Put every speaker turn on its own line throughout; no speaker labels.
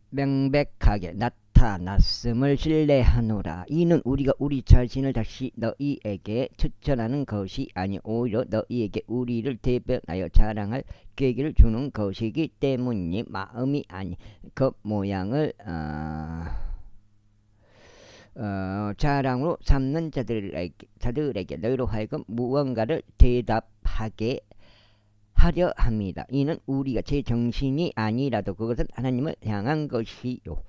명백하게 나타났음을 신뢰하노라. 이는 우리가 우리 자신을 다시 너희에게 추천하는 것이 아니 오히려 너희에게 우리를 대변하여 자랑할 계기를 주는 것이기 때문이니 마음이 아니 그 모양을 자랑으로 삼는 자들에게 너희로 하여금 무언가를 대답하게 하려 합니다. 이는 우리가 제 정신이 아니라도 그것은 하나님을 향한 것이요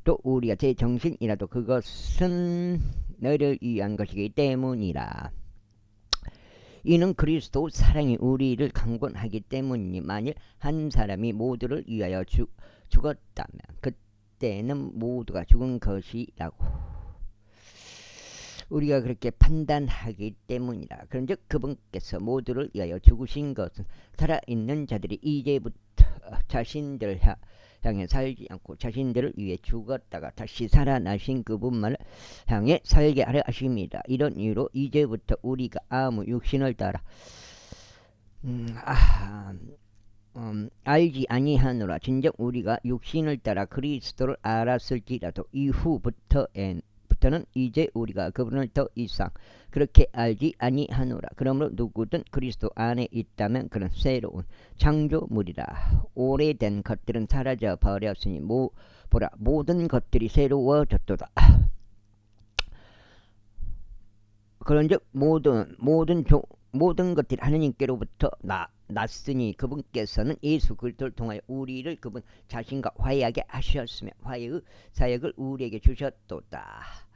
또 우리가 제 정신이라도 그것은 너희를 위한 것이기 때문이라. 이는 그리스도 사랑이 우리를 강권하기 때문이니 만일 한 사람이 모두를 위하여 죽었다면 그때는 모두가 죽은 것이라고 우리가 그렇게 판단하기 때문이라. 그런즉 그분께서 모두를 위하여 죽으신 것은 살아있는 자들이 이제부터 자신들을 향해 살지 않고 자신들을 위해 죽었다가 다시 살아나신 그분만을 향해 살게 하려 하십니다. 이런 이유로 이제부터 우리가 아무 육신을 따라 알지 아니하노라. 진정 우리가 육신을 따라 그리스도를 알았을지라도 이후부터는 이제 우리가 그분을 더 이상 그렇게 알지 아니하노라. 그러므로 누구든 그리스도 안에 있다면 그는 새로운 창조물이라. 오래된 것들은 사라져 버렸으니 보라 모든 것들이 새로워졌도다. 그런즉 모든 것들이 하나님께로부터 났으니 그분께서는 예수 그리스도를 통하여 우리를 그분 자신과 화해하게 하셨으며 화해의 사역을 우리에게 주셨도다.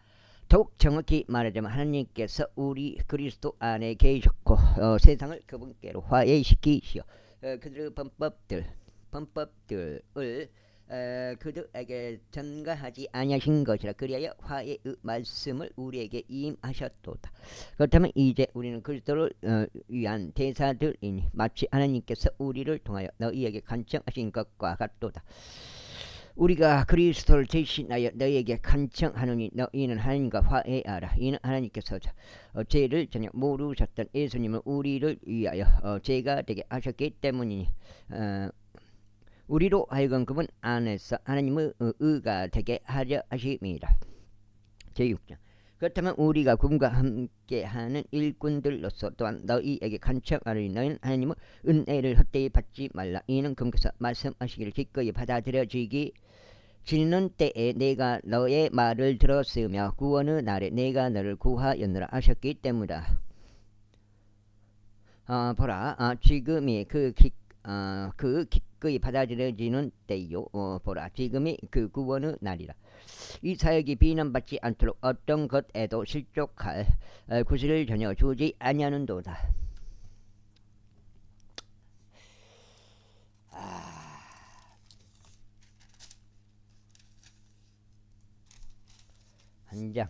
더욱 정확히 말하자면 하나님께서 우리 그리스도 안에 계셨고 세상을 그분께로 화해시키시어 그들의 범법들을 그들에게 전가하지 아니하신 것이라. 그리하여 화해의 말씀을 우리에게 임하셨도다. 그렇다면 이제 우리는 그리스도를 위한 대사들이니 마치 하나님께서 우리를 통하여 너희에게 간청하신 것과 같도다. 우리가 그리스도를 대신하여 너희에게 간청하노니 너희는 하나님과 화해하라. 이는 하나님께서 죄를 전혀 모르셨던 예수님을 우리를 위하여 죄가 되게 하셨기 때문이니 우리로 하여금 그분 안에서 하나님의 의가 되게 하려 하심이라. 제6장 그렇다면 우리가 그분과 함께하는 일꾼들로서 또한 너희에게 간청하노니 너희는 하나님의 은혜를 헛되이 받지 말라. 이는 그분께서 말씀하시기를 기꺼이 받아들여지는 때에 내가 너의 말을 들었으며 구원의 날에 내가 너를 구하였노라 하셨기 때문이다. 보라 지금이 기꺼이 받아들여지는 때요. 보라 지금이 그 구원의 날이라. 이 사역이 비난받지 않도록 어떤 것에도 실족할 구실을 전혀 주지 아니하는도다. 한장.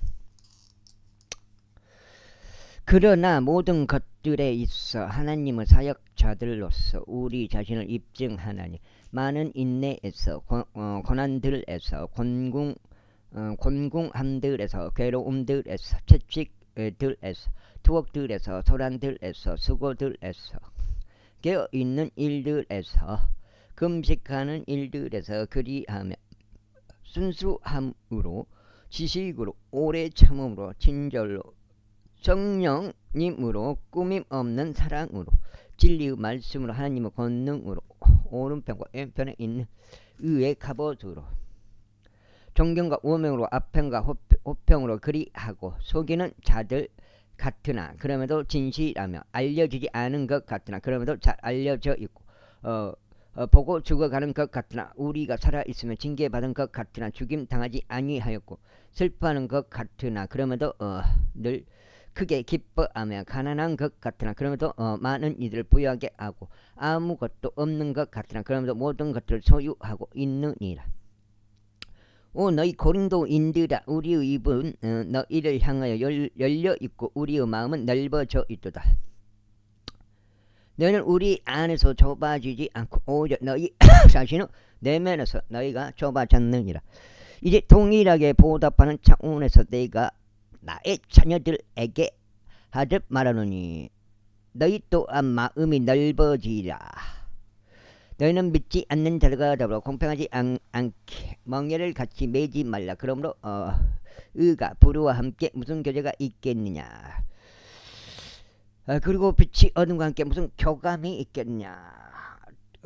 그러나 모든 것들에 있어 하나님의 사역자들로서 우리 자신을 입증하나니 많은 인내에서 고난들에서 곤궁함들에서 괴로움들에서 채찍들에서 투옥들에서 소란들에서 수고들에서 깨어있는 일들에서 금식하는 일들에서 그리하며 순수함으로 지식으로 오래 참음으로 친절로 성령님으로 꾸밈 없는 사랑으로 진리의 말씀으로 하나님의 권능으로 오른편과 왼편에 있는 의의 갑옷으로 존경과 오명으로 앞편과 호평으로 그리하고 속이는 자들 같으나 그럼에도 진실하며 알려지지 않은 것 같으나 그럼에도 잘 알려져 있고 보고 죽어가는 것 같으나 우리가 살아있으면 징계받은 것 같으나 죽임당하지 아니하였고 슬퍼하는 것 같으나 그럼에도 늘 크게 기뻐하며 가난한 것 같으나 그럼에도 많은 이들을 부유하게 하고 아무것도 없는 것 같으나 그럼에도 모든 것들을 소유하고 있느니라. 오 너희 고린도인들아 우리의 입은 너희를 향하여 열려있고 우리의 마음은 넓어져 있도다. 너희는 우리 안에서 좁아지지 않고 오히려 너희 자신은 내면에서 너희가 좁아졌느니라. 이제 동일하게 보답하는 차원에서 내가 나의 자녀들에게 하듯 말하노니 너희 또한 마음이 넓어지라. 너희는 믿지 않는 자들과 더불어 공평하지 않게 멍에를 같이 매지 말라. 그러므로 의가 불의와 함께 무슨 교제가 있겠느냐. 그리고 빛이 어둠과 함께 무슨 교감이 있겠느냐.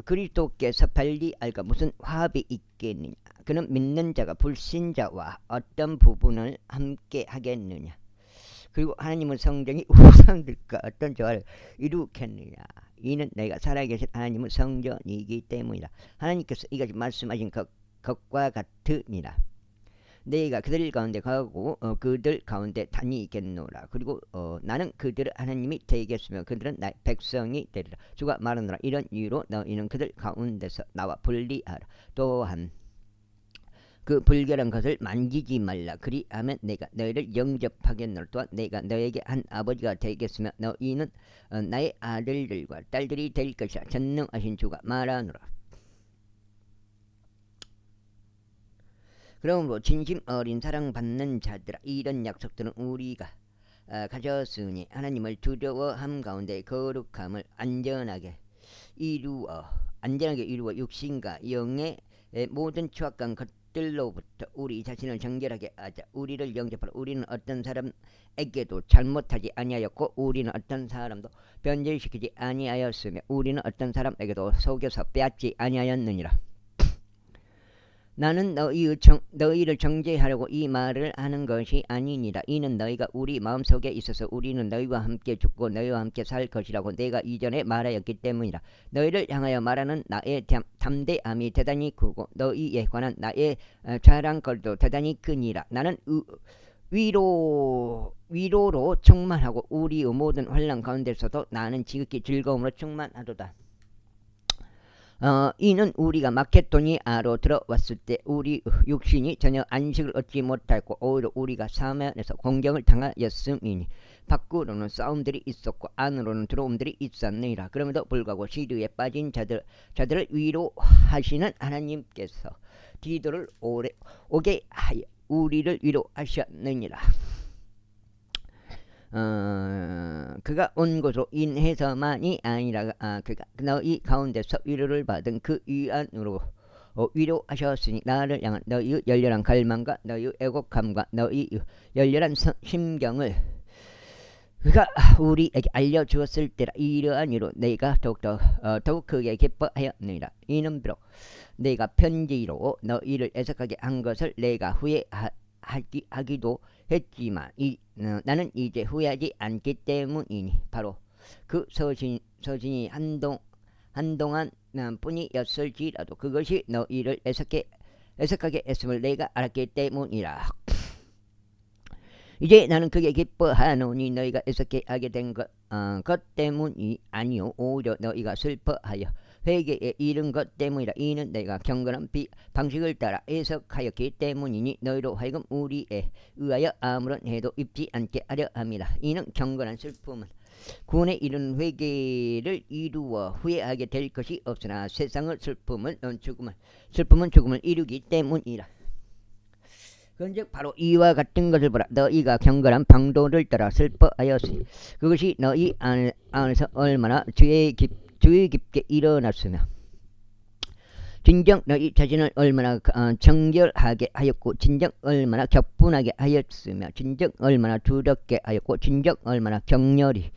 그리스도께서 빨리 알까 무슨 화합이 있겠느냐. 그는 믿는 자가 불신자와 어떤 부분을 함께 하겠느냐. 그리고 하나님의 성전이 우상들과 어떤 조화를 이루겠느냐. 이는 내가 살아계신 하나님의 성전이기 때문이다. 하나님께서 이같이 말씀하신 것과 같으니라. 내가 그들 가운데 가고 그들 가운데 다니겠노라. 그리고 나는 그들의 하나님이 되겠으며 그들은 나의 백성이 되리라. 주가 말하노라. 이런 이유로 너희는 그들 가운데서 나와 분리하라. 또한 그 불결한 것을 만지지 말라. 그리하면 내가 너희를 영접하겠노라. 또한 내가 너에게 한 아버지가 되겠으며 너희는 나의 아들들과 딸들이 될 것이라. 전능하신 주가 말하노라. 그러므로 진심 어린 사랑받는 자들아, 이런 약속들은 우리가 가졌으니 하나님을 두려워함 가운데 거룩함을 안전하게 이루어 육신과 영의 모든 추악한 것들로부터 우리 자신을 정결하게 하자. 우리를 영접하라. 우리는 어떤 사람에게도 잘못하지 아니하였고 우리는 어떤 사람도 변절시키지 아니하였으며 우리는 어떤 사람에게도 속여서 빼앗지 아니하였느니라. 나는 너희를 정죄하려고 이 말을 하는 것이 아니니라. 이는 너희가 우리 마음속에 있어서 우리는 너희와 함께 죽고 너희와 함께 살 것이라고 내가 이전에 말하였기 때문이라. 너희를 향하여 말하는 나의 담대함이 대단히 크고 너희에 관한 나의 자랑거리도 대단히 크니라. 나는 위로로 충만하고 우리의 모든 환난 가운데서도 나는 지극히 즐거움으로 충만하도다. 이는 우리가 마케도니아로 들어왔을 때 우리 육신이 전혀 안식을 얻지 못하였고 오히려 우리가 사면에서 공경을 당하였음이니 밖으로는 싸움들이 있었고 안으로는 들어옴들이 있었느니라. 그럼에도 불구하고 시류에 빠진 자들을 위로하시는 하나님께서 디도를 오게 하여 우리를 위로하셨느니라. 그가 온 것으로 인해서만이 아니라 그가 너희 가운데서 위로를 받은 그 위안으로 위로하셨으니 나를 향한 너희의 열렬한 갈망과 너희의 애곡함과 너희의 열렬한 심경을 그가 우리에게 알려주었을 때라. 이러한 이유로 내가 더욱 크게 기뻐하였느니라. 이는 비록 내가 편지로 너희를 애석하게 한 것을 내가 후회하기도 했지만 나는 이제 후회하지 않기 때문이니 바로 그 서신이 한동안 뿐이었을지라도 그것이 너희를 애석하게 했음을 내가 알았기 때문이라. 이제 나는 그게 기뻐하노니 너희가 애석해 하게 된 것 때문이 아니요 오히려 너희가 슬퍼하여 회개에 이른 것 때문이라. 이는 내가 경건한 방식을 따라 애석하였기 때문이니 너희로 하여금 우리에 의하여 아무런 해도 입지 않게 하려 합니다. 이는 경건한 슬픔은 구원에 이른 회개를 이루어 후회하게 될 것이 없으나 세상의 슬픔은 죽음을 이루기 때문이라. 그런즉 바로 이와 같은 것을 보라. 너희가 경건한 방도를 따라 슬퍼하였으니 그것이 너희 안에서 얼마나 주의 깊게 일어났으며 진정 너희 자신을 얼마나 정결하게 하였고 진정 얼마나 격분하게 하였으며 진정 얼마나 두렵게 하였고 진정 얼마나 격렬히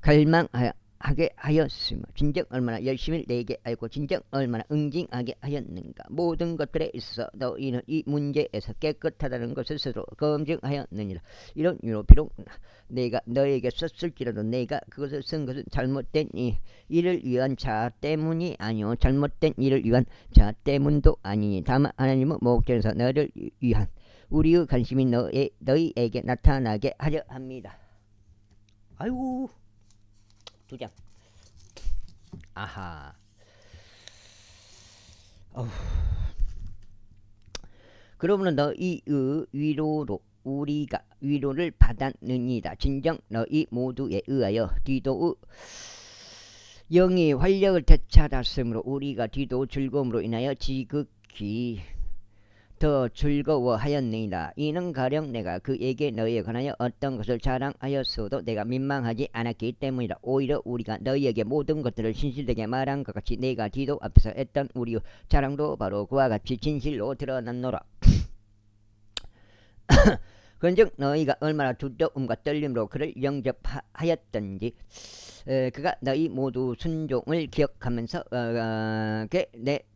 갈망하게 하였으며 진정 얼마나 열심히 내게 하였고 진정 얼마나 응징하게 하였는가. 모든 것들에 있어 너희는 이 문제에서 깨끗하다는 것을 스스로 검증하였느니라. 이런 이유로 비록 내가 너에게 썼을지라도 내가 그것을 쓴 것은 잘못된 일을 위한 자 때문이 아니요 잘못된 일을 위한 자 때문도 아니니 다만 하나님은 목전에서 너를 위한 우리의 관심이 너희에게 나타나게 하려 합니다. 아이고 2장. 아하. 그러므로 너희의 위로로 우리가 위로를 받았느니라. 진정 너희 모두에 의하여 디도의 영이 활력을 되찾았으므로 우리가 디도의 즐거움으로 인하여 지극히 더 즐거워하였느니라. 이는 가령 내가 그에게 너희에 관하여 어떤 것을 자랑하였어도 내가 민망하지 않았기 때문이라. 오히려 우리가 너희에게 모든 것들을 진실되게 말한 것 같이 내가 디도 앞에서 했던 우리의 자랑도 바로 그와 같이 진실로 드러났노라. 그런즉 너희가 얼마나 두려움과 떨림으로 그를 영접하였던지 그가 너희 모두 순종을 기억하면서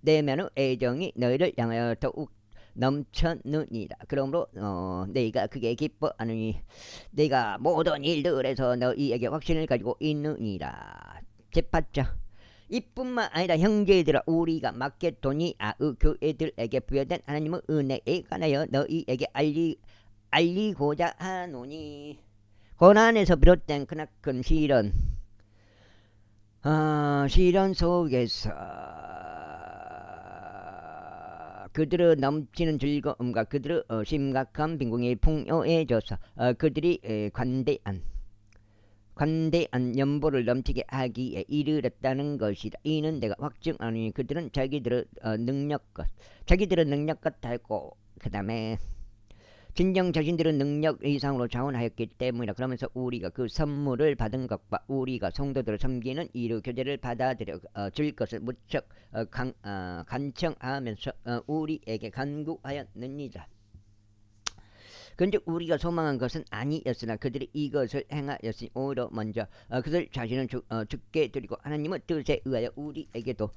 내면의 애정이 너희를 향하여 더욱 넘쳤느니라. 그러므로 너희가 그게 기뻐하느니 내가 모든 일들에서 너희에게 확신을 가지고 있느니라. 제8장. 이뿐만 아니라 형제들아, 우리가 마케도니아의 교회들에게 부여된 하나님의 은혜에 관하여 너희에게 알리고자 하노니. 고난에서 비롯된 크나큰 시련 속에서 그들의 넘치는 즐거움과 그들의 심각한 빈궁이 풍요해져서 그들이 관대한 연보를 넘치게 하기에 이르렀다는 것이다. 이는 내가 확증하노니 그들은 자기들의 능력껏 달고 그 다음에 진정 자신들의 능력 이상으로 자원하였기 때문이라. 그러면서 우리가 그 선물을 받은 것과 우리가 성도들을 섬기는 이루 교제를 받아들여 줄 것을 무척 간청하면서 우리에게 간구하였느니라. 근즉 우리가 소망한 것은 아니었으나 그들이 이것을 행하였으니 오히려 먼저 그들 자신은 죽게 드리고 하나님의 뜻에 의하여 우리에게도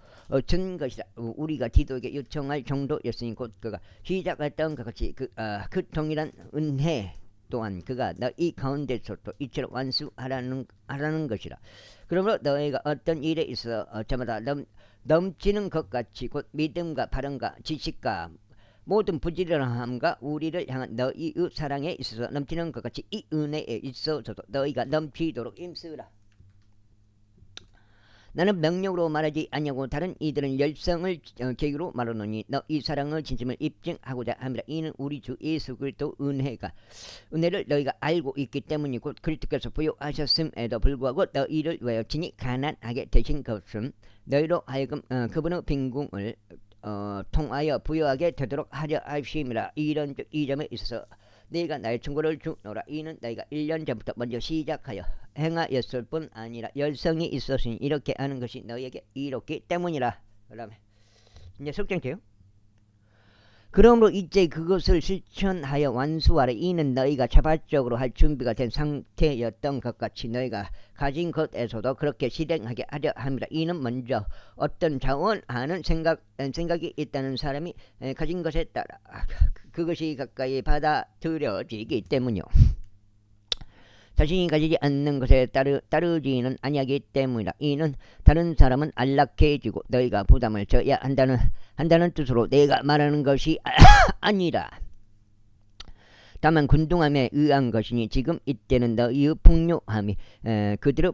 준 것이다. 우리가 디도에게 요청할 정도였으니 곧 그가 시작했던 것 같이 그 동일한 은혜 또한 그가 너희 가운데서도 이처럼 완수하라는 것이라. 그러므로 너희가 어떤 일에 있어 저마다 넘치는 것 같이 곧 믿음과 바른과 지식과 모든 부지런함과 우리를 향한 너희의 사랑에 있어서 넘치는 것 같이 이 은혜에 있어서도 너희가 넘치도록 힘쓰라. 나는 명령으로 말하지 아니하고 다른 이들은 열성을 계기로 말하노니 너희 사랑의 진심을 입증하고자 함이라. 이는 우리 주 예수 그리스도 은혜를 너희가 알고 있기 때문이고 그리스도께서 부여하셨음에도 불구하고 너희를 위하여 친히 가난하게 되신 것은 너희로 하여금 그분의 빈궁을 통하여 부여하게 되도록 하려 하심이라. 이런즉 이 점에 있어서 네가 나의 충고를 주노라. 이는 너희가 1년 전부터 먼저 시작하여 행하였을 뿐 아니라 열성이 있었으니 이렇게 하는 것이 너희에게 이롭기 때문이라. 그 다음에 이제 속정돼요. 그러므로 이제 그것을 실천하여 완수하라. 이는 너희가 자발적으로 할 준비가 된 상태였던 것 같이 너희가 가진 것에서도 그렇게 실행하게 하려 합니다. 이는 먼저 어떤 자원하는 생각이 있다는 사람이 가진 것에 따라 그것이 가까이 받아들여지기 때문이요. 자신이 가지지 않는 것에 따르지는 아니하기 때문이다. 이는 다른 사람은 안락해지고 너희가 부담을 져야 한다는 뜻으로 내가 말하는 것이 아니라 다만 군동함에 의한 것이니 지금 이때는 너희의 풍요함이 그들의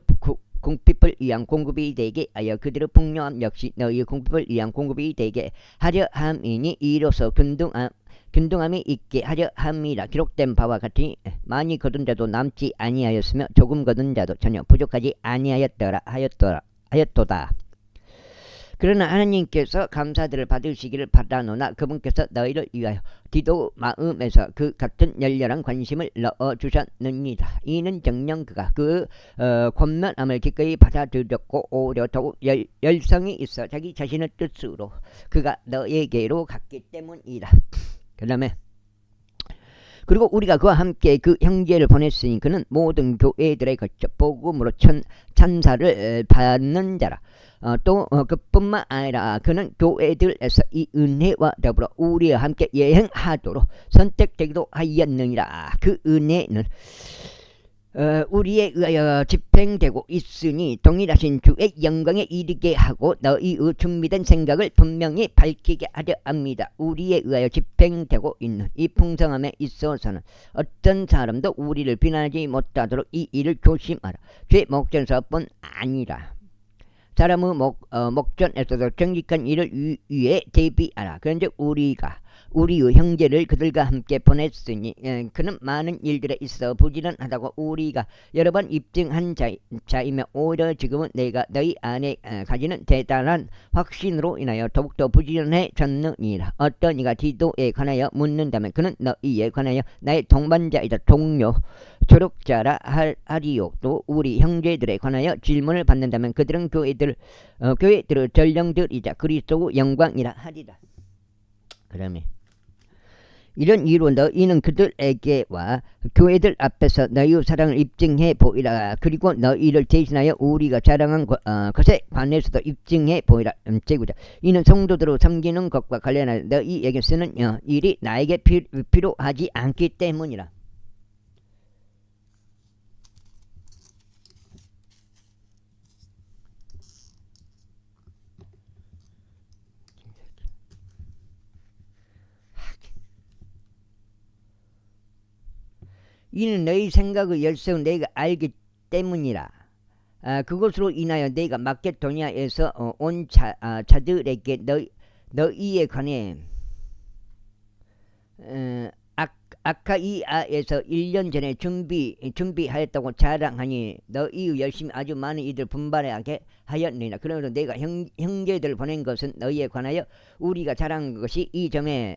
궁핍을 위한 공급이 되게 하여 그들의 풍요함 역시 너희의 궁핍을 위한 공급이 되게 하려 함이니 이로써 균등함이 있게 하려 함이라. 기록된 바와 같이 많이 거둔 자도 남지 아니하였으며 조금 거둔 자도 전혀 부족하지 아니하였더라 하였도다. 그러나 하나님께서 감사들을 받으시기를 바라노나 그분께서 너희를 위하여 디도 마음에서 그 같은 열렬한 관심을 넣어주셨느니라. 이는 정녕 그가 그 권면함을 기꺼이 받아들였고 오히려 더욱 열성이 있어 자기 자신의 뜻으로 그가 너에게로 갔기 때문이라. 그 다음에 그리고 우리가 그와 함께 그 형제를 보냈으니 그는 모든 교회들에 걸쳐 복음으로 찬사를 받는 자라. 또 그뿐만 아니라 그는 교회들에서 이 은혜와 더불어 우리와 함께 여행하도록 선택되기도 하였느니라. 그 은혜는 우리에 의하여 집행되고 있으니 동일하신 주의 영광에 이르게 하고 너희의 준비된 생각을 분명히 밝히게 하려 합니다. 우리에 의하여 집행되고 있는 이 풍성함에 있어서는 어떤 사람도 우리를 비난하지 못하도록 이 일을 조심하라. 죄 목전에서뿐 아니라 사람의 목전에서도 정직한 일을 위해 대비하라. 그런즉 우리가 우리의 형제를 그들과 함께 보냈으니 그는 많은 일들에 있어 부지런하다고 우리가 여러 번 입증한 자이며 오히려 지금은 내가 너희 안에 가지는 대단한 확신으로 인하여 더욱더 부지런해졌느니라. 어떤 이가 디도에 관하여 묻는다면 그는 너희에 관하여 나의 동반자이다. 동료 조력자라 하리요. 또 우리 형제들에 관하여 질문을 받는다면 그들은 교회들의 전령들이자 그리스도의 영광이라 하리라. 그러면 이런 이유로 너희는 그들에게와 교회들 앞에서 너희의 사랑을 입증해 보이라. 그리고 너희를 대신하여 우리가 자랑한 것에 관해서도 입증해 보이라. 제구자 이는 성도들을 섬기는 것과 관련하여 너희에게 쓰는 일이 나에게 필요하지 않기 때문이라. 이는 너희 생각의 열성을 내가 알기 때문이라. 그것으로 인하여 내가 마케도니아에서 온 자들에게 너희에 관해 아카이아에서 1년 전에 준비하였다고 자랑하니 너희의 열심히 아주 많은 이들 분발하게 하였느니라. 그러므로 내가 형제들을 보낸 것은 너희에 관하여 우리가 자랑한 것이 이 점에서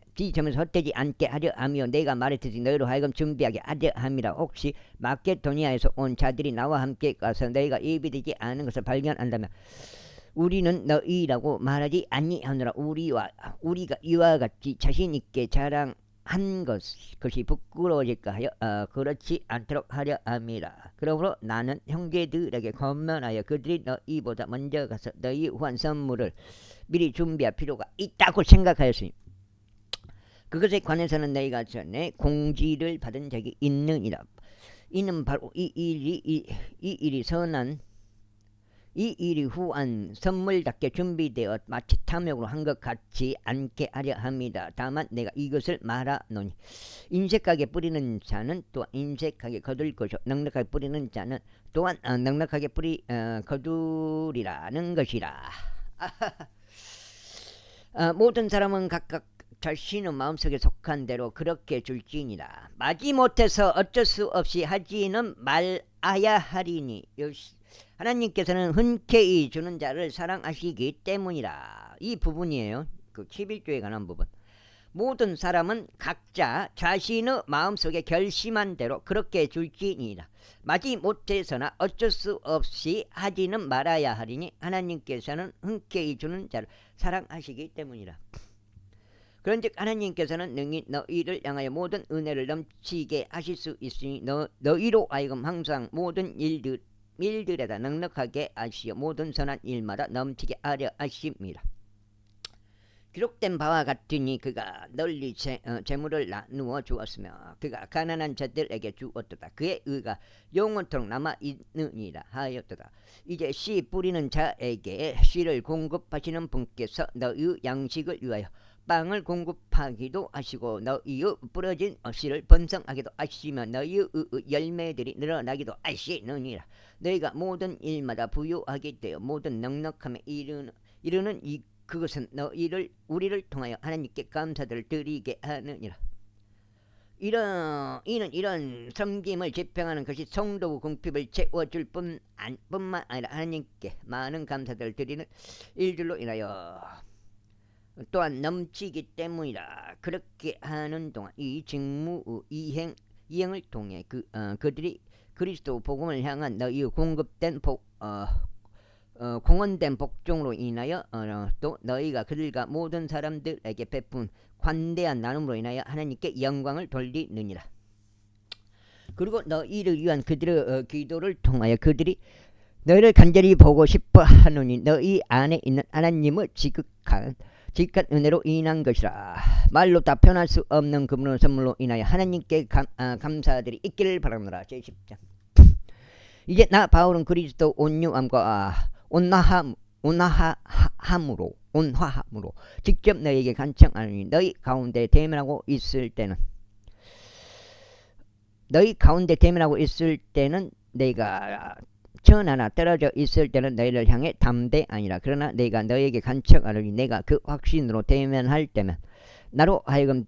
헛되지 않게 하려 하며 내가 말했듯이 너희로 하여금 준비하게 하려 함이라. 혹시 마케도니아에서 온 자들이 나와 함께 가서 너희가 예비되지 않은 것을 발견한다면 우리는 너희라고 말하지 아니하노라. 우리가 이와 같이 자신 있게 자랑한 것이 부끄러워질까 하여 그렇지 않도록 하려 함이라. 그러므로 나는 형제들에게 권면하여 그들이 너희보다 먼저 가서 너희 후한 선물을 미리 준비할 필요가 있다고 생각하였으니 그것에 관해서는 너희가 전에 공지를 받은 적이 있느니라. 이는 바로 이 일이 후한 선물답게 준비되어 마치 탐욕으로 한 것 같지 않게 하려 합니다. 다만 내가 이것을 말하노니 인색하게 뿌리는 자는 또한 인색하게 거둘 것이요 넉넉하게 뿌리는 자는 또한 넉넉하게 거두리라는 것이라. 모든 사람은 각각 자신의 마음속에 속한 대로 그렇게 줄지니라. 마지못해서 어쩔 수 없이 하지는 말아야 하리니 하나님께서는 흔쾌히 주는 자를 사랑하시기 때문이라. 이 부분이에요. 그 11조에 관한 부분. 모든 사람은 각자 자신의 마음속에 결심한 대로 그렇게 줄지니라. 마지못해서나 어쩔 수 없이 하지는 말아야 하리니 하나님께서는 흔쾌히 주는 자를 사랑하시기 때문이라. 그런즉 하나님께서는 능히 너희를 향하여 모든 은혜를 넘치게 하실 수 있으니 너희로 하여금 항상 모든 일들에다 넉넉하게 하시어 모든 선한 일마다 넘치게 하려 하십니다. 기록된 바와 같으니 그가 널리 재물을 나누어 주었으며 그가 가난한 자들에게 주었도다. 그의 의가 영원토록 남아있느니라 하였도다. 이제 씨 뿌리는 자에게 씨를 공급하시는 분께서 너희의 양식을 위하여 빵을 공급하기도 하시고 너희의 부러진 씨를 번성하기도 하시며 너희의 열매들이 늘어나기도 하시느니라. 너희가 모든 일마다 부유하게 되어 모든 넉넉함에 이르는 그것은 우리를 통하여 하나님께 감사들을 드리게 하느니라. 이는 이런 섬김을 집행하는 것이 성도의 궁핍을 채워줄 뿐만 아니라 하나님께 많은 감사들을 드리는 일들로 인하여 또한 넘치기 때문이라. 그렇게 하는 동안 이 직무의 이행을 통해 그들이 그리스도 복음을 향한 너희의 공헌된 복종으로 인하여 또 너희가 그들과 모든 사람들에게 베푼 관대한 나눔으로 인하여 하나님께 영광을 돌리느니라. 그리고 너희를 위한 그들의 기도를 통하여 그들이 너희를 간절히 보고 싶어 하노니 너희 안에 있는 하나님의 지극한 은혜로 인한 것이라. 말로 다 표현할 수 없는 그분의 선물로 인하여 하나님께 감사들이 있기를 바라노라. 제10장. 이제 나 바울은 그리스도 온유함과 온화함으로 직접 너희에게 간청하노니 너희 가운데 대면하고 있을 때는 내가 천하나 떨어져 있을 때는 너희를 향해 담대 아니라. 그러나 내가 너희에게 간청하노니 내가 그 확신으로 대면할 때면 나로 하여금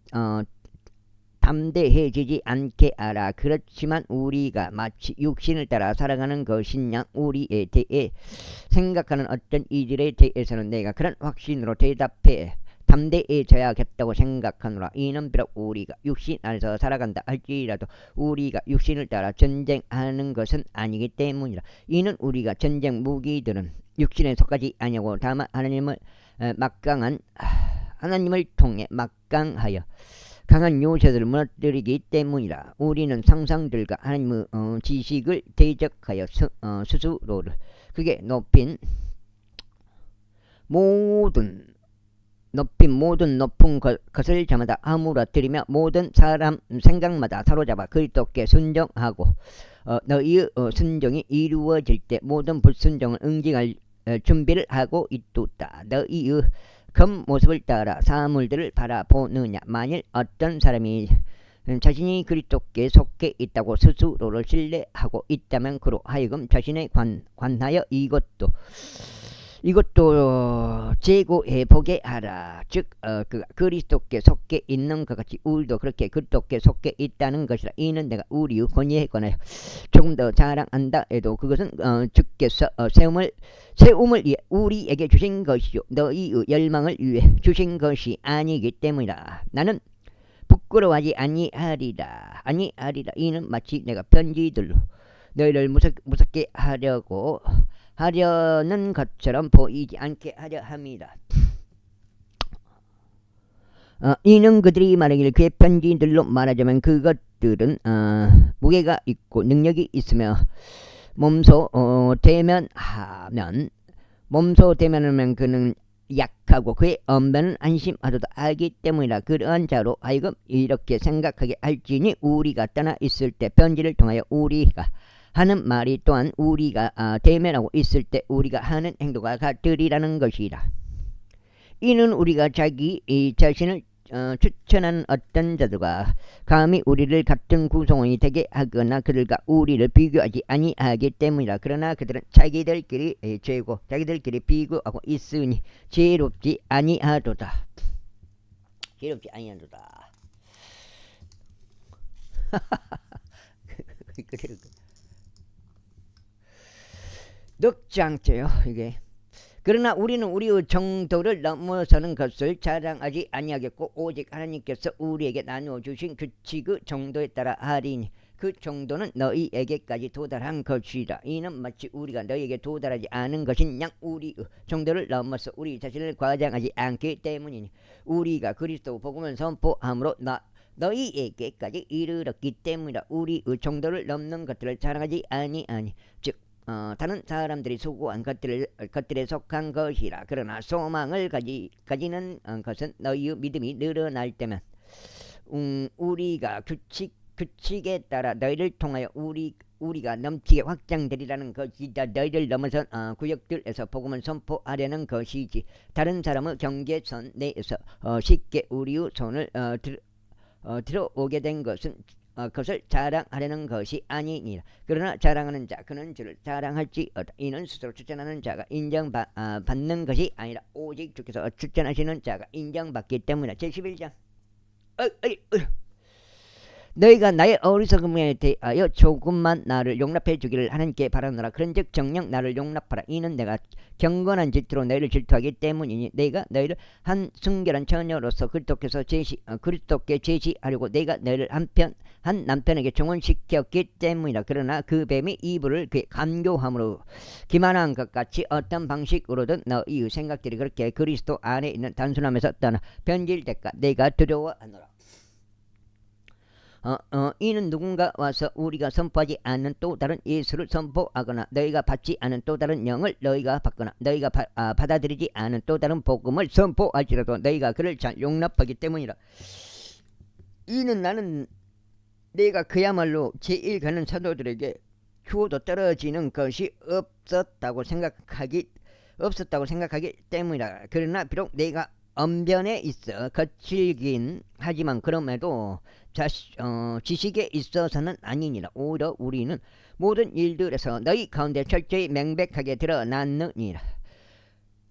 담대해지지 않게 하라. 그렇지만 우리가 마치 육신을 따라 살아가는 것이냐 우리에 대해 생각하는 어떤 이들에 대해서는 내가 그런 확신으로 대답해 담대해져야겠다고 생각하노라. 이는 비록 우리가 육신 안에서 살아간다 할지라도 우리가 육신을 따라 전쟁하는 것은 아니기 때문이라. 이는 우리가 전쟁 무기들은 육신에 속하지 아니하고 다만 하나님을 통해 막강하여 강한 요새들을 무너뜨리기 때문이라. 우리는 상상들과 하나님의 지식을 대적하여 스스로를 그게 높인 모든 높은 것을 저마다 허물어뜨리며 모든 사람 생각마다 사로잡아 그리스도께 순종하고 너희의 순종이 이루어질 때 모든 불순종을 응징할 준비를 하고 있도다. 너희의 겉모습을 따라 사물들을 바라보느냐. 만일 어떤 사람이 자신이 그리스도께 속해 있다고 스스로를 신뢰하고 있다면 그로 하여금 자신에 관하여 이것도 제고해 보게 하라. 즉 그리스도께 속해 있는 것 같이 우리도 그렇게 그리스도께 속해 있다는 것이라. 이는 내가 우리의 권위에 관하여 조금 더 자랑한다 해도 그것은 주께서 세움을 위해 우리에게 주신 것이요 너희의 열망을 위해 주신 것이 아니기 때문이라. 나는 부끄러워하지 아니하리라. 이는 마치 내가 편지들로 너희를 무섭게 하려는 것처럼 보이지 않게 하려 함이라. 이는 그들이 말하기를 그의 편지들로 말하자면 그것들은 무게가 있고 능력이 있으며 몸소 대면하면 그는 약하고 그의 언변은 안심하도다 하기 때문이라. 그러한 자로 하여금 이렇게 생각하게 할지니 우리가 떠나 있을 때 편지를 통하여 우리가 하는 말이 또한 우리가 대면하고 있을 때 우리가 하는 행동과 같으리라는 것이라. 이는 우리가 자기 자신을 추천하는 어떤 자들과 감히 우리를 같은 구성원이 되게 하거나 그들과 우리를 비교하지 아니하기 때문이라. 그러나 그들은 자기들끼리 죄고 자기들끼리 비교하고 있으니 지혜롭지 아니하도다. 늑장죄요 이게. 그러나 우리는 우리의 정도를 넘어서는 것을 자랑하지 아니하겠고 오직 하나님께서 우리에게 나누어 주신 규칙의 정도에 따라 하리니 그 정도는 너희에게까지 도달한 것이라. 이는 마치 우리가 너희에게 도달하지 않은 것인 양 우리의 정도를 넘어서 우리 자신을 과장하지 않기 때문이니 우리가 그리스도 복음을 선포함으로 너희에게까지 이르렀기 때문이라. 우리의 정도를 넘는 것들을 자랑하지 아니하니 즉 다른 사람들이 수고한 것들에 속한 것이라. 그러나 소망을 가지는 것은 너희의 믿음이 늘어날 때면 우리가 규칙에 따라 너희를 통하여 우리가 넘치게 확장되리라는 것이다. 너희를 넘어선 구역들에서 복음을 선포하려는 것이지 다른 사람의 경계선 내에서 쉽게 우리의 손을 들어오게 된 것은 그것을 자랑하려는 것이 아니니라. 그러나 자랑하는 자 그는 주를 자랑할지어다. 이는 스스로 추천하는 자가 인정받는 것이 아니라 오직 주께서 추천하시는 자가 인정받기 때문이라. 제11장 너희가 나의 어리석음에 대하여 조금만 나를 용납해 주기를 하나님께 바라노라. 그런즉 정녕 나를 용납하라. 이는 내가 경건한 질투로 너희를 질투하기 때문이니 내가 너희를 한 순결한 처녀로서 그리스도께 제시하려고 내가 너희를 한 남편에게 종언시켰기 때문이라. 그러나 그 뱀이 이불을 그의 간교함으로 기만한 것 같이 어떤 방식으로든 너희의 생각들이 그렇게 그리스도 안에 있는 단순함에서 떠나 변질될까 내가 두려워하노라. 이는 누군가 와서 우리가 선포하지 않는 또 다른 예수를 선포하거나 너희가 받지 않은 또 다른 영을 너희가 받거나 너희가 받아들이지 않은 또 다른 복음을 선포할지라도 너희가 그를 잘 용납하기 때문이라. 이는 나는 내가 그야말로 제일 가는 사도들에게 주어도 떨어지는 것이 없었다고 생각하기 때문이라. 그러나 비록 내가 언변에 있어 거칠긴 하지만 그럼에도 지식에 있어서는 아니니라. 오히려 우리는 모든 일들에서 너희 가운데 철저히 명백하게 드러났느니라.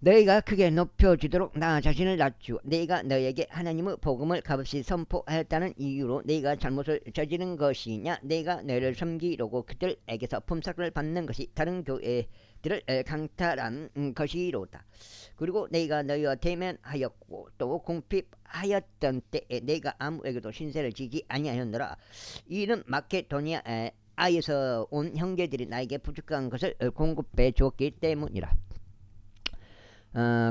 너희가 크게 높여지도록 나 자신을 낮추어 내가 너에게 하나님의 복음을 값없이 선포하였다는 이유로 너희가 잘못을 저지른 것이냐. 내가 너희를 섬기려고 그들에게서 품삯을 받는 것이 다른 교회들을 강탈한 것이로다. 그리고 내가 너희와 대면하였고 또 공핍하였던 때에 내가 아무에게도 신세를 지지 아니하였노라. 이는 마케도니아에서 온 형제들이 나에게 부족한 것을 공급해 주었기 때문이라.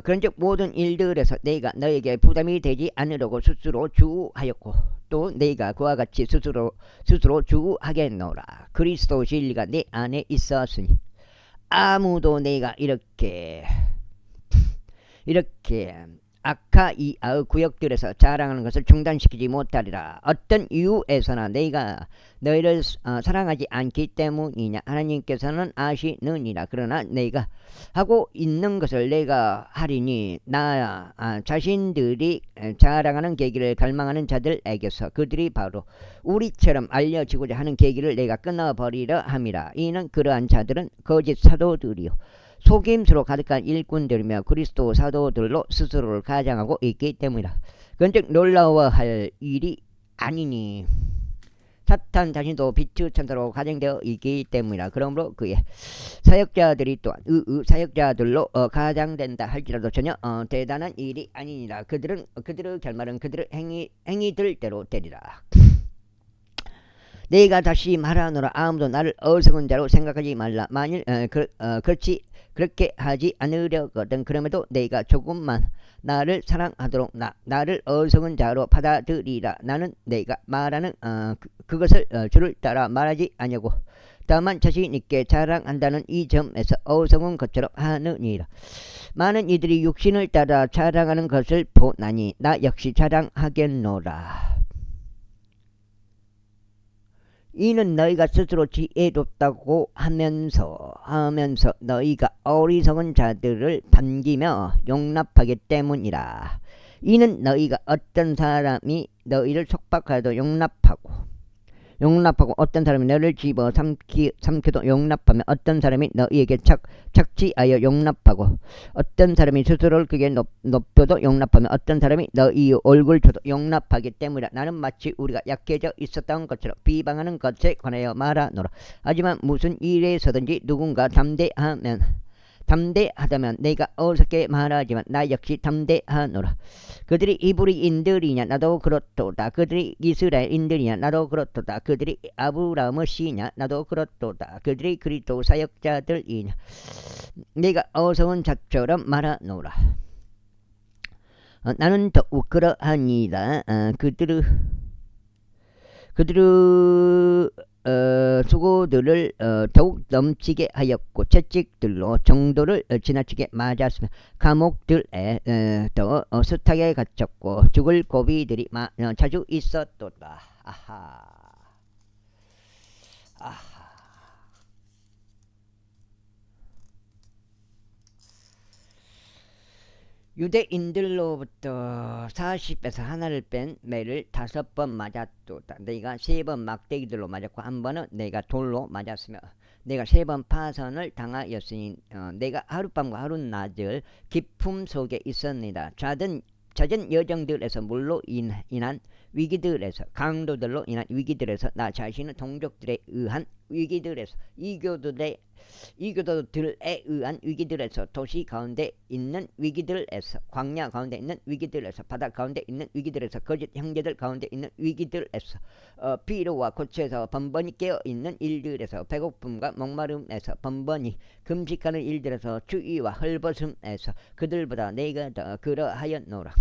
그런즉 모든 일들에서 내가 너에게 부담이 되지 않으려고 스스로 주하였고 또 내가 그와 같이 스스로 주하겠노라. 그리스도 진리가 내 안에 있었으니 아무도 내가 이렇게 아카이아의 구역들에서 자랑하는 것을 중단시키지 못하리라. 어떤 이유에서나 내가 너희를 사랑하지 않기 때문이냐. 하나님께서는 아시느니라. 그러나 내가 하고 있는 것을 내가 하리니 나 자신들이 자랑하는 계기를 갈망하는 자들에게서 그들이 바로 우리처럼 알려지고자 하는 계기를 내가 끊어버리려 함이라. 이는 그러한 자들은 거짓 사도들이요 속임수로 가득한 일꾼들이며 그리스도 사도들로 스스로를 가장하고 있기 때문이다. 그런즉 놀라워할 일이 아니니 사탄 자신도 빛의 천사로 가장되어 있기 때문이라. 그러므로 그의 사역자들이 또한 사역자들로 가장된다 할지라도 전혀 대단한 일이 아니니라. 그들의 결말은 그들의 행위들대로 되리라. 내가 다시 말하노라. 아무도 나를 어리석은 자로 생각하지 말라. 만일 그렇게 하지 않으려거든. 그럼에도 내가 조금만 나를 사랑하도록 나를 어리석은 자로 받아들이라. 나는 내가 말하는 그것을 주를 따라 말하지 아니하고 다만 자신 있게 자랑한다는 이 점에서 어리석은 것처럼 하느니라. 많은 이들이 육신을 따라 자랑하는 것을 보나니 나 역시 자랑하겠노라. 이는 너희가 스스로 지혜롭다고 하면서 너희가 어리석은 자들을 반기며 용납하기 때문이라. 이는 너희가 어떤 사람이 너희를 속박하여도 용납하고 어떤 사람이 너를 집어 삼켜도 용납하며 어떤 사람이 너희에게 착취하여 용납하고 어떤 사람이 스스로를 크게 높여도 용납하며 어떤 사람이 너희의 얼굴 쳐도 용납하기 때문이라. 나는 마치 우리가 약해져 있었던 것처럼 비방하는 것에 관하여 말하노라. 하지만 무슨 일에서든지 누군가 담대하다면 내가 어색게 말하지만 나 역시 담대하노라. 그들이 이브리인들이냐 나도 그렇도다. 그들이 이스라엘인들이냐 나도 그렇도다. 그들이 아브라함의 씨냐 나도 그렇도다. 그들이 그리스도 사역자들이냐 내가 어서운 자처럼 말하노라. 나는 더욱 그러하니라. 그들의 수고들을 더욱 넘치게 하였고 채찍들로 정도를 지나치게 맞았으며 감옥들에 더 숱하게 갇혔고 죽을 고비들이 자주 있었도다. 아하. 유대인들로부터 40에서 하나를 뺀 매를 5번 맞았도다. 내가 3번 막대기들로 맞았고 한 번은 내가 돌로 맞았으며 내가 3번 파선을 당하였으니 내가 하룻밤과 하룻낮을 기품 속에 있었니다. 잦은 여정들에서 물로 인한 위기들에서 강도들로 인한 위기들에서 나 자신은 동족들에 의한 위기들에서 이교도들에 의한 위기들에서 도시 가운데 있는 위기들에서 광야 가운데 있는 위기들에서 바다 가운데 있는 위기들에서 거짓 형제들 가운데 있는 위기들에서 피로와 고초에서 번번이 깨어있는 일들에서 배고픔과 목마름에서 번번이 금식하는 일들에서 추위와 헐벗음에서 그들보다 내가 더 그러하였노라.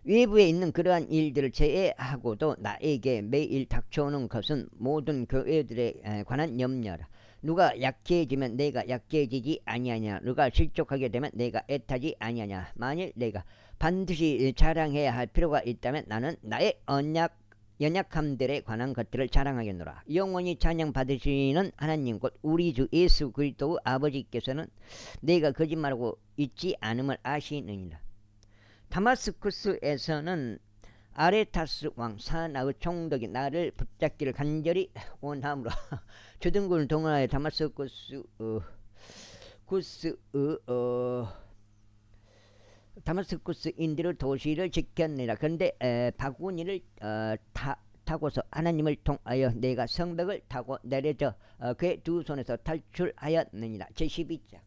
외부에 있는 그러한 일들을 제외하고도 나에게 매일 닥쳐오는 것은 모든 교회들에 관한 염려라. 누가 약해지면 내가 약해지지 아니하냐. 누가 실족하게 되면 내가 애타지 아니하냐. 만일 내가 반드시 자랑해야 할 필요가 있다면 나는 나의 연약함들에 관한 것들을 자랑하겠노라. 영원히 찬양 받으시는 하나님 곧 우리 주 예수 그리스도의 아버지께서는 내가 거짓말하고 있지 않음을 아시느니라. 다마스쿠스에서는 아레타스 왕 사나의 총독이 나를 붙잡기를 간절히 원함으로 주둔군을 동원하여 다마스쿠스 다마스쿠스 인디로 도시를 지켰느니라. 그런데 바구니를 타고서 하나님을 통하여 내가 성벽을 타고 내려져 그의 두 손에서 탈출하였느니라. 제12장.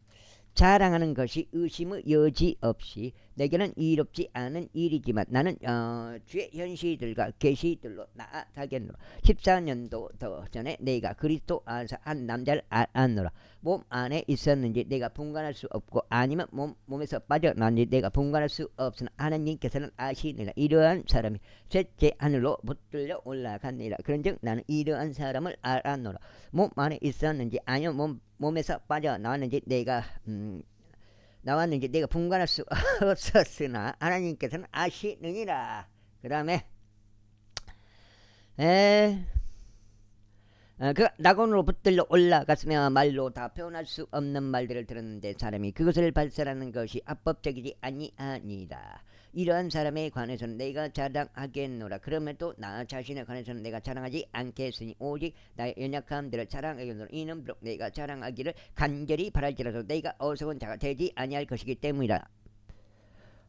자랑하는 것이 의심의 여지 없이 내게는 이롭지 않은 일이지만 나는 주의 현시들과 계시들로 나아가겠노라. 14년도 더 전에 내가 그리스도 안에서 한 남자를 알았노라. 몸 안에 있었는지 내가 분간할 수 없고 아니면 몸에서 빠져나왔는지 내가 분간할 수 없으나 하나님께서는 아시느니라. 이러한 사람이 셋째 하늘로 붙들려 올라갔느니라. 그런즉 나는 이러한 사람을 알았노라. 몸 안에 있었는지 아니면 몸에서 빠져나왔는지 내가 분간할 수 없었으나 하나님께서는 아시느니라. 그 다음에 그 낙원으로 붙들려 올라갔으며 말로 다 표현할 수 없는 말들을 들었는데 사람이 그것을 발설하는 것이 합법적이지 아니하니라. 이러한 사람에 관해서는 내가 자랑하겠노라. 그럼에도 나 자신에 관해서는 내가 자랑하지 않겠으니 오직 나의 연약함들을 자랑하겠노라. 이는 비록 내가 자랑하기를 간절히 바랄지라도 내가 어리석은 자가 되지 아니할 것이기 때문이라.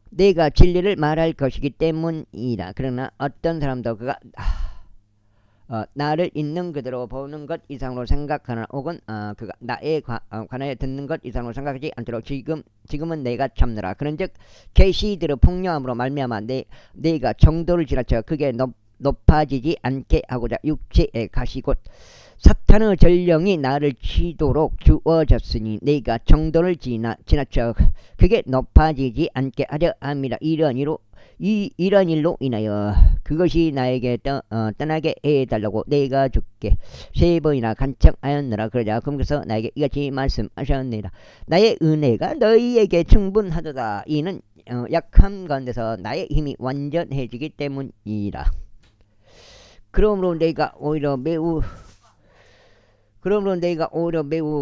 내가 진리를 말할 것이기 때문이라. 그러나 어떤 사람도 그가 나를 있는 그대로 보는 것 이상으로 생각하나 혹은 그가 나에 관하여 듣는 것 이상으로 생각하지 않도록 지금은 내가 참느라. 그런즉 계시들의 폭력함으로 말미암아 내가 정도를 지나쳐 크게 높아지지 않게 하고자 육체의 가시 곧 사탄의 전령이 나를 치도록 주어졌으니 내가 정도를 지나쳐 크게 높아지지 않게 하려 함이라. 이런 일로 인하여 그것이 나에게 떠나게 해달라고 내가 주께 3번이나 간청하였느라. 그러자 그분께서 나에게 이같이 말씀하셨느니라. 나의 은혜가 너희에게 충분하도다. 이는 약함 가운데서 나의 힘이 완전해지기 때문이라. 그러므로 내가 오히려 매우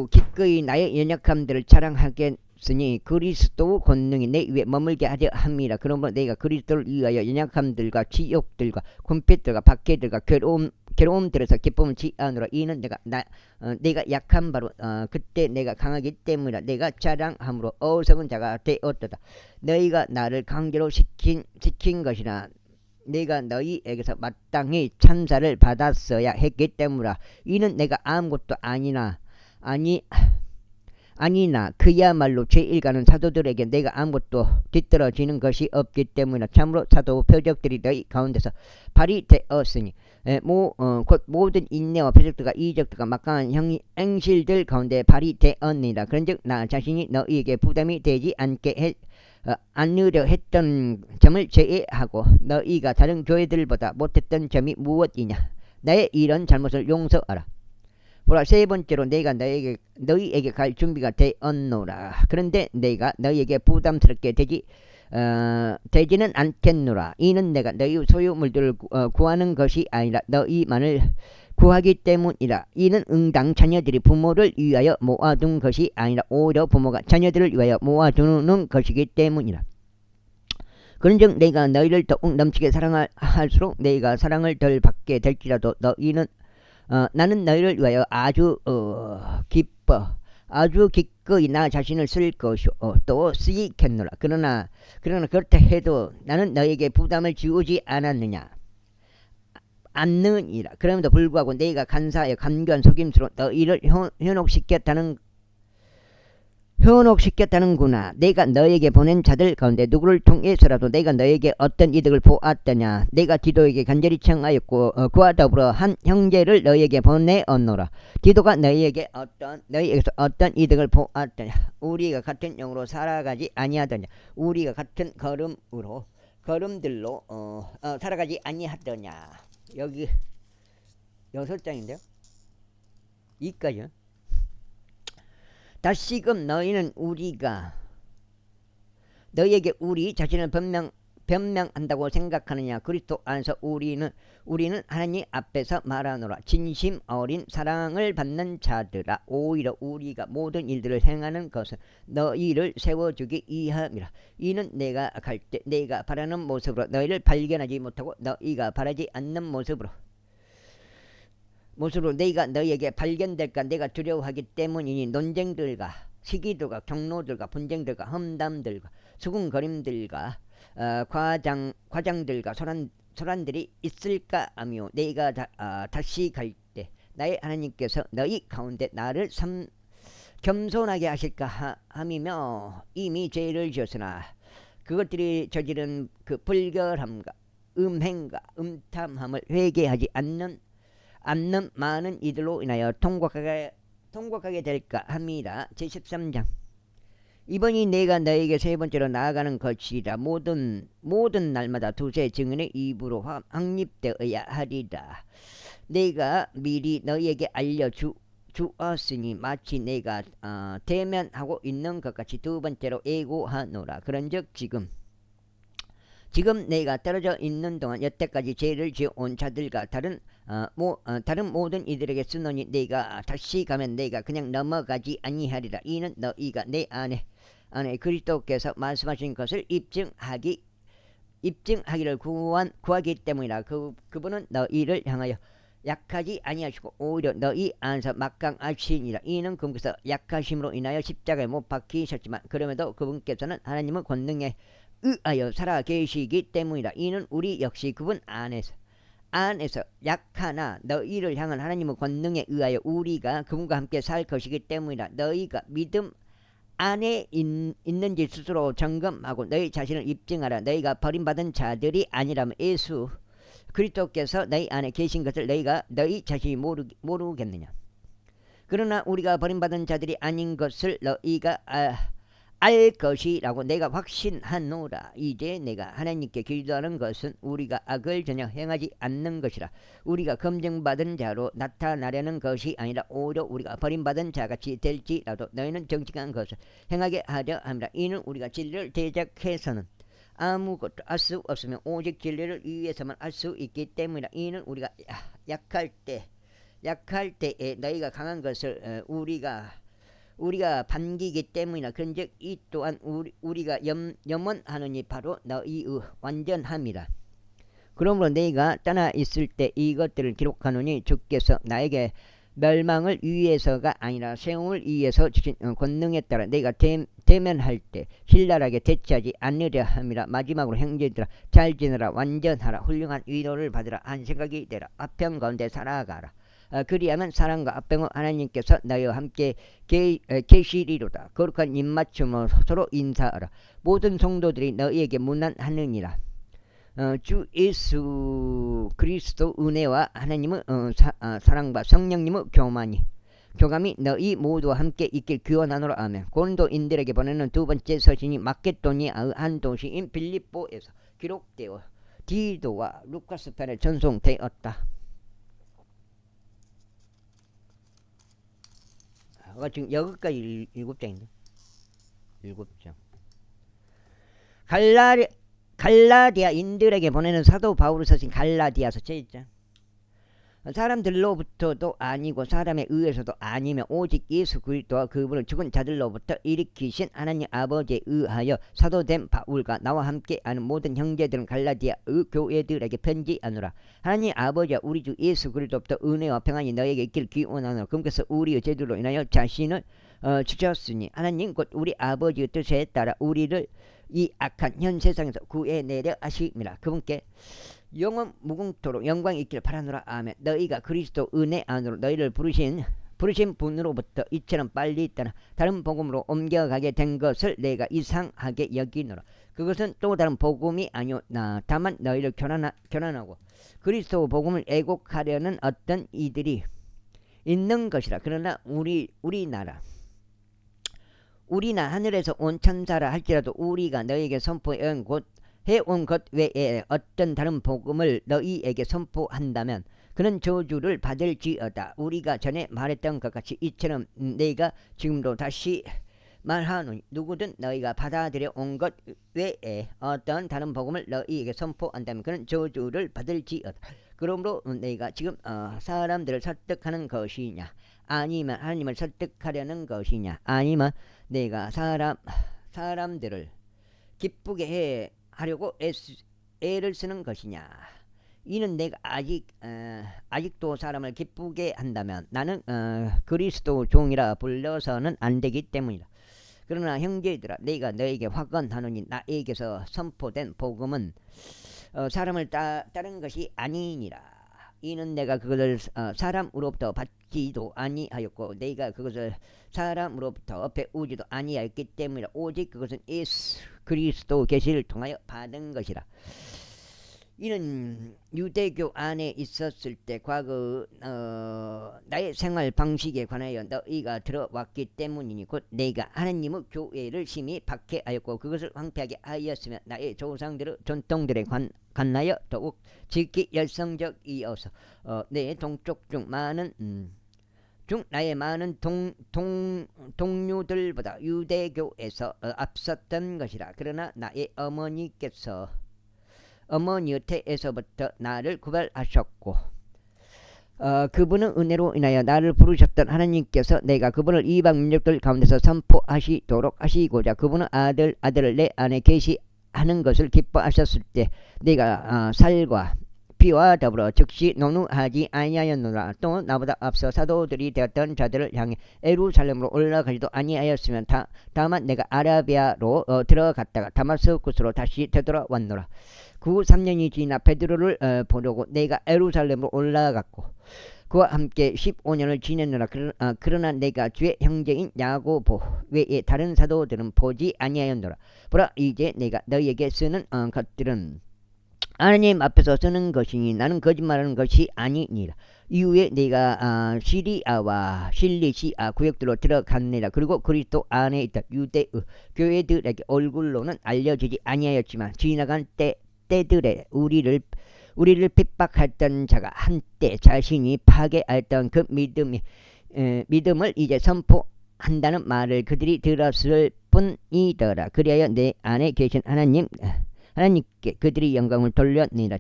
기꺼이 나의 연약함들을 자랑하겠으니 그리스도 권능이 내 위에 머물게 하려 함이라. 그러므로 내가 그리스도를 위하여 연약함들과 치욕들과 궁핍들과 박해들과 괴로움들에서 기쁨을 취하노라. 이는 내가 약한 바로 그때 내가 강하기 때문이라. 내가 자랑함으로 어리석은 자가 되었도다. 너희가 나를 강제로 시킨 것이나 내가 너희에게서 마땅히 찬사를 받았어야 했기 때문이라. 이는 내가 아무것도 아니나 그야말로 제1가는 사도들에게 내가 아무것도 뒤떨어지는 것이 없기 때문이라. 참으로 사도 표적들이 너희 가운데서 발휘되었으니 곧 모든 인내와 표적들과 이적들과 막강한 행실들 가운데 발휘되었느니라. 그런즉 나 자신이 너희에게 부담이 되지 않으려 했던 점을 제외하고 너희가 다른 교회들보다 못했던 점이 무엇이냐. 나의 이런 잘못을 용서하라. 보라, 3번째로 내가 너희에게 갈 준비가 되었노라. 그런데 내가 너희에게 부담스럽게 되지는 않겠노라. 이는 내가 너희 소유물들을 구하는 것이 아니라 너희만을 구하기 때문이라. 이는 응당 자녀들이 부모를 위하여 모아둔 것이 아니라 오히려 부모가 자녀들을 위하여 모아두는 것이기 때문이라. 그런즉 내가 너희를 더욱 넘치게 사랑할수록 내가 사랑을 덜 받게 될지라도 나는 너희를 위하여 아주 기꺼이 나 자신을 쓸 것이요 또 쓰이겠노라. 그러나 그렇다 해도 나는 너에게 부담을 지우지 않느니라. 그럼에도 불구하고 내가 간사하여 간교한 속임수로 너희를 현혹시켰다는구나. 내가 너에게 보낸 자들 가운데 누구를 통해서라도 내가 너에게 어떤 이득을 보았더냐. 내가 디도에게 간절히 청하였고 그와 더불어 한 형제를 너에게 보내었노라. 디도가 너에게서 어떤 이득을 보았더냐. 우리가 같은 영으로 살아가지 아니하더냐. 우리가 같은 걸음들로 살아가지 아니하더냐. 여기 6장인데요. 이까지요. 다시금 너희는 너희에게 우리 자신을 변명한다고 생각하느냐. 그리스도 안에서 우리는 하나님 앞에서 말하노라. 진심 어린 사랑을 받는 자들아, 오히려 우리가 모든 일들을 행하는 것은 너희를 세워주기 위함이라. 이는 내가 갈 때 내가 바라는 모습으로 너희를 발견하지 못하고 너희가 바라지 않는 모습으로 내가 너희에게 발견될까 내가 두려워하기 때문이니 논쟁들과 시기들과 경로들과 분쟁들과 험담들과 수군거림들과 과장들과 소란들이 있을까 하며 내가 다시 갈 때 나의 하나님께서 너희 가운데 나를 겸손하게 하실까 함이며 이미 죄를 지었으나 그것들이 저지른 그 불결함과 음행과 음탐함을 회개하지 않는 많은 이들로 인하여 통곡하게 될까 함이라. 제13장. 이번이 내가 너에게 세 번째로 나아가는 것이라. 모든 날마다 두세 증인의 입으로 확립되어야 하리라. 내가 미리 너희에게 알려주었으니 마치 내가 대면하고 있는 것 같이 두 번째로 예고하노라. 그런즉 지금 내가 떨어져 있는 동안 여태까지 죄를 지어온 자들과 다른 모든 이들에게 쓰노니 내가 다시 가면 내가 그냥 넘어가지 아니하리라. 이는 너희가 내 안에 그리스도께서 말씀하신 것을 입증하기를 구하기 때문이라. 그분은 너희를 향하여 약하지 아니하시고 오히려 너희 안에서 막강하시니라. 이는 그분께서 약하심으로 인하여 십자가에 못 박히셨지만 그럼에도 그분께서는 하나님의 권능에 의하여 살아 계시기 때문이라. 이는 우리 역시 그분 안에서 약하나 너희를 향한 하나님의 권능에 의하여 우리가 그분과 함께 살 것이기 때문이라. 너희가 믿음 안에 있는지 스스로 점검하고 너희 자신을 입증하라. 너희가 버림받은 자들이 아니라면 예수 그리스도께서 너희 안에 계신 것을 너희 자신이 모르겠느냐. 그러나 우리가 버림받은 자들이 아닌 것을 너희가 알 것이라고 내가 확신하노라. 이제 내가 하나님께 기도하는 것은 우리가 악을 전혀 행하지 않는 것이라. 우리가 검증받은 자로 나타나려는 것이 아니라 오히려 우리가 버림받은 자같이 될지라도 너희는 정직한 것을 행하게 하려 합니다. 이는 우리가 진리를 대적해서는 아무것도 할 수 없으며 오직 진리를 위해서만 할 수 있기 때문이라. 이는 우리가 약할 때에 너희가 강한 것을 우리가 반기기 때문이라. 그런즉 이 또한 우리가 염원하느니 바로 너희의 완전함이라. 그러므로 내가 떠나 있을 때 이것들을 기록하노니 주께서 나에게 멸망을 위해서가 아니라 세움을 위해서 주신 권능에 따라 내가 대면할 때 신랄하게 대처하지 않으려 함이라. 마지막으로 형제들아 잘 지내라. 완전하라. 훌륭한 위로를 받으라. 한 생각이 되라. 화평 가운데 살아가라. 그리하면 사랑과 화평을 하나님께서 너희와 함께 계시리로다. 거룩한 입맞춤으로 서로 인사하라. 모든 성도들이 너희에게 문안하느니라. 주 예수 그리스도 은혜와 하나님의 사랑과 성령님의 교감이 너희 모두와 함께 있길 기원하노라. 아멘. 고린도인들에게 보내는 두 번째 서신이 마케도니아의 한 도시인 빌립보에서 기록되어 디도와 루카스 편에 전송되었다. 지금 여기까지 7장인데 7장. 갈라디아인들에게 보내는 사도 바울이 서신 갈라디아서 제1장. 사람들로부터도 아니고 사람에 의해서도 아니며 오직 예수 그리스도와 그분을 죽은 자들로부터 일으키신 하나님 아버지에 의하여 사도된 바울과 나와 함께하는 모든 형제들은 갈라디아의 교회들에게 편지하노라. 하나님 아버지와 우리 주 예수 그리스도부터 은혜와 평안이 너에게 있길 기원하노라. 그분께서 우리의 죄들로 인하여 자신을 주셨으니 하나님 곧 우리 아버지의 뜻에 따라 우리를 이 악한 현 세상에서 구해내려 하심이라. 그분께 영원 무궁토록 영광이 있기를 바라노라. 아멘. 너희가 그리스도 은혜 안으로 너희를 부르신 분으로부터 이처럼 빨리 떠나 다른 복음으로 옮겨가게 된 것을 내가 이상하게 여기노라. 그것은 또 다른 복음이 아니오 다만 너희를 교란하고 그리스도 복음을 애곡하려는 어떤 이들이 있는 것이라. 그러나 우리나 하늘에서 온 천사라 할지라도 우리가 너희에게 선포해온 것 외에 어떤 다른 복음을 너희에게 선포한다면 그는 저주를 받을지어다. 우리가 전에 말했던 것 같이 이처럼 내가 지금도 다시 말하노니 누구든 너희가 받아들여 온 것 외에 어떤 다른 복음을 너희에게 선포한다면 그는 저주를 받을지어다. 그러므로 내가 지금 사람들을 설득하는 것이냐 아니면 하나님을 설득하려는 것이냐 아니면 내가 사람들을 기쁘게 하려고 애를 쓰는 것이냐. 이는 내가 아직도 사람을 기쁘게 한다면 나는 그리스도 종이라 불려서는 안 되기 때문이다. 그러나 형제들아 내가 너에게 화건하노니 나에게서 선포된 복음은 사람을 따른 것이 아니니라. 이는 내가 그것을 사람으로부터 받지도 아니하였고 내가 그것을 사람으로부터 배우지도 아니하였기 때문이라. 오직 그것은 예수 그리스도 계시를 통하여 받은 것이라. 이는 유대교 안에 있었을 때 과거 나의 생활 방식에 관하여 너희가 들어왔기 때문이니 곧 내가 하나님의 교회를 심히 박해하였고 그것을 황폐하게 하였으며 나의 조상들의 전통들에 관하여 더욱 지극히 열성적이어서 내 동족 중 많은 나의 많은 동료들보다 유대교에서 앞섰던 것이라. 그러나 나의 어머니 곁에서부터 나를 구별하셨고 그분은 은혜로 인하여 나를 부르셨던 하나님께서 내가 그분을 이방 민족들 가운데서 선포하시도록 하시고자 그분은 아들을 내 안에 계시하는 것을 기뻐하셨을 때 내가 살과 피와 더불어 즉시 논우하지 아니하였노라. 또 나보다 앞서 사도들이 되었던 자들을 향해 예루살렘으로 올라가지도 아니하였으면 다만 내가 아라비아로 들어갔다가 다마스쿠스로 다시 되돌아왔노라. 그 3년이 지나 베드로를 보려고 내가 예루살렘으로 올라갔고 그와 함께 15년을 지냈노라. 그러나 내가 주의 형제인 야고보 외에 다른 사도들은 보지 아니하였노라. 보라 이제 내가 너희에게 쓰는 것들은 하나님 앞에서 쓰는 것이니 나는 거짓말하는 것이 아니니라. 이후에 내가 시리아와 실리시아 구역들로 들어갔느니라. 그리고 그리스도 안에 있던 유대의 교회들에게 얼굴로는 알려지지 아니하였지만 지나간 때들에 우리를 핍박했던 자가 한때 자신이 파괴했던 그 믿음을 이제 선포한다는 말을 그들이 들었을 뿐이더라. 그리하여 내 안에 계신 하나님께 그들이 영광을 돌렸느니라.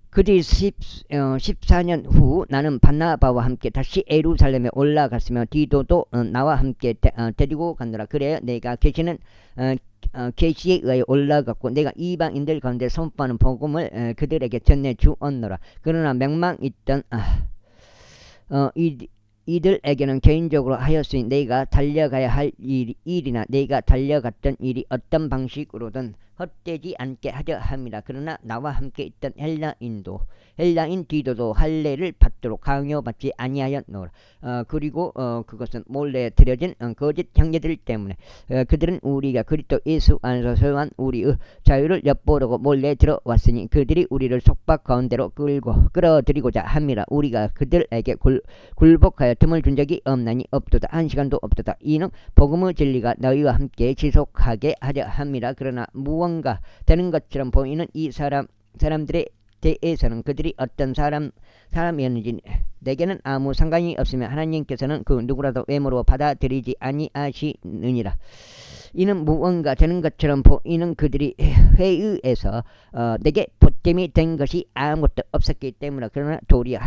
그들이 14년 후 나는 바나바와 함께 다시 예루살렘에 올라갔으며 디도도 나와 함께 데리고 갔노라. 그래야 내가 계시는 계시에 의하여 올라갔고 내가 이방인들 가운데 선포하는 복음을 그들에게 전해 주었노라. 그러나 명망 있던 이들에게는 개인적으로 하였으니 내가 달려가야 할 일이나 내가 달려갔던 일이 어떤 방식으로든 헛되지 않게 하려 함이라. 그러나 나와 함께 있던 헬라인 디도도 할례를 받도록 강요받지 아니하였노라. 그리고 그것은 몰래 드려진 거짓 형제들 때문에 그들은 우리가 그리스도 예수 안에서 소유한 우리의 자유를 엿보려고 몰래 들어왔으니 그들이 우리를 속박 가운데로 끌어들이고자 함이라. 우리가 그들에게 굴복하여 틈을 준 적이 없나니 없도다. 한 시간도 없도다. 이는 복음의 진리가 너희와 함께 지속하게 하려 함이라. 그러나 무언가 되는 것처럼 보이는 이 사람들의 대해서는 그들이 어떤 사람이었는지 내게는 아무 상관이 없으며 하나님께서는 그 누구라도 외모로 받아들이지 아니하시느니라. 이는 무언가 되는 것처럼 보이는 그들이 회의에서 내게 보탬이 된 것이 아무것도 없었기 때문이라. 그러나 도리어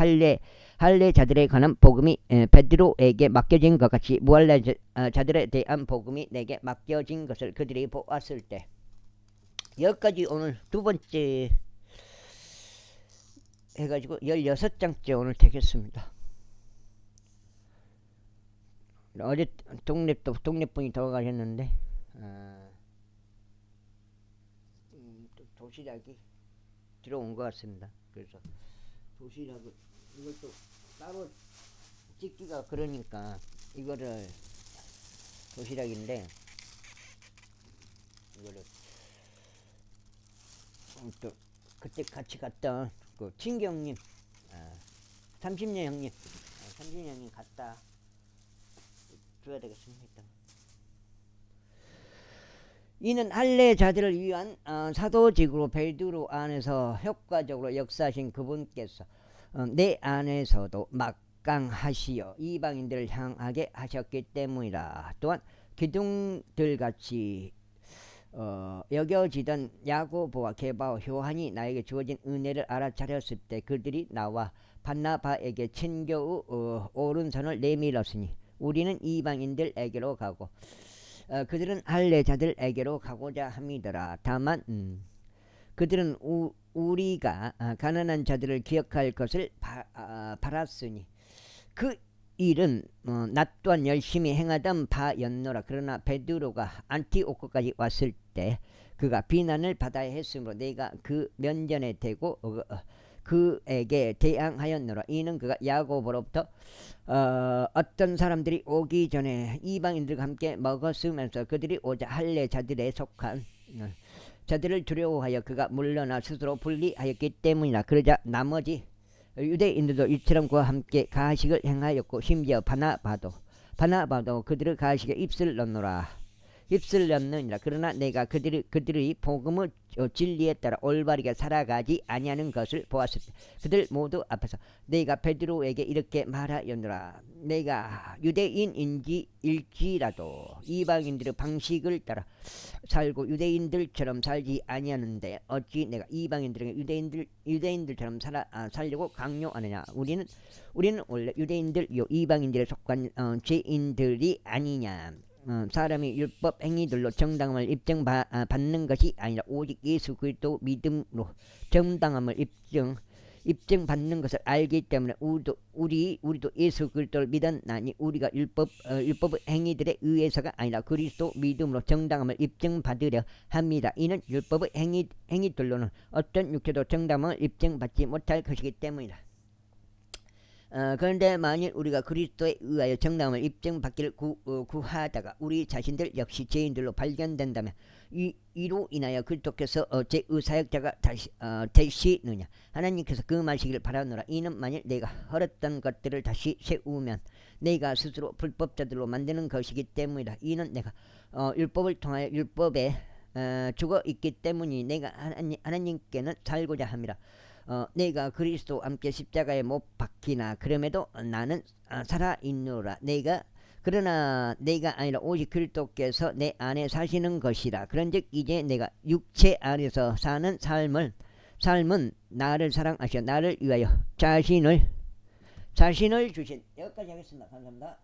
할례자들에 관한 복음이 베드로에게 맡겨진 것 같이 무할례자들에 대한 복음이 내게 맡겨진 것을 그들이 보았을 때 여기까지 오늘 두 번째 해가지고 16장째 오늘 되겠습니다. 어제 독립분이 돌아가셨는데 도시락이 들어온 것 같습니다. 그래서 도시락을 이것도 따로 찍기가 그러니까 이거를 도시락인데 이거를 또 그때 같이 갔던 그 친기 형님 30년 형님 갖다 줘야 되겠습니다. 이는 할례자들을 위한 사도직으로 베드로 안에서 효과적으로 역사하신 그분께서 내 안에서도 막강하시어 이방인들을 향하게 하셨기 때문이라. 또한 기둥들같이 여겨지던 야고보와 게바와 요한이 나에게 주어진 은혜를 알아차렸을 때 그들이 나와 바나바에게 친교의 오른손을 내밀었으니 우리는 이방인들에게로 가고 그들은 할례자들에게로 가고자 함이더라. 다만 그들은 우리가 가난한 자들을 기억할 것을 바랐으니 그 일은 나 또한 열심히 행하던 바였노라. 그러나 베드로가 안티오코까지 왔을 때 그가 비난을 받아야 했으므로 내가 그 면전에 대고 그에게 대항하였노라. 이는 그가 야고보로부터 어떤 사람들이 오기 전에 이방인들과 함께 먹었으면서 그들이 오자 할례 자들에 속한 자들을 두려워하여 그가 물러나 스스로 분리하였기 때문이라. 그러자 나머지 유대인들도 이처럼 그와 함께 가식을 행하였고 심지어 바나바도 그들의 가식에 입술 넣노라. 입술 넣느니라. 그러나 내가 그들의 복음의 진리에 따라 올바르게 살아가지 아니하는 것을 보았을 때 그들 모두 앞에서 내가 베드로에게 이렇게 말하였노라. 내가 유대인일지라도 이방인들의 방식을 따라 살고 유대인들처럼 살지 아니하는데 어찌 내가 이방인들에게 유대인들처럼 살려고 강요하느냐. 우리는 원래 유대인들요 이방인들에 속한 죄인들이 아니냐. 사람이 율법 행위들로 정당함을 입증받는 것이 아니라 오직 예수 그리스도 믿음으로 정당함을 입증받는 것을 알기 때문에 우리도 예수 그리스도를 믿었나니 우리가 율법 행위들에 의해서가 아니라 그리스도 믿음으로 정당함을 입증받으려 합니다. 이는 율법의 행위들로는 어떤 육체도 정당함을 입증받지 못할 것이기 때문이다. 그런데 만일 우리가 그리스도에 의하여 정당함을 입증받기를 구하다가 우리 자신들 역시 죄인들로 발견된다면 이로 인하여 그리스도께서 죄의 사역자가 되시느냐. 하나님께서 그 말시기를 바라노라. 이는 만일 내가 헐었던 것들을 다시 세우면 내가 스스로 불법자들로 만드는 것이기 때문이다. 이는 내가 율법을 통하여 율법에 죽어 있기 때문이 내가 하나님께는 살고자 합니다. 내가 그리스도와 함께 십자가에 못 박히나 그럼에도 나는 살아있노라. 그러나 내가 아니라 오직 그리스도께서 내 안에 사시는 것이라. 그런즉 이제 내가 육체 안에서 사는 삶은 나를 사랑하셔 나를 위하여 자신을 주신. 여기까지 하겠습니다. 감사합니다.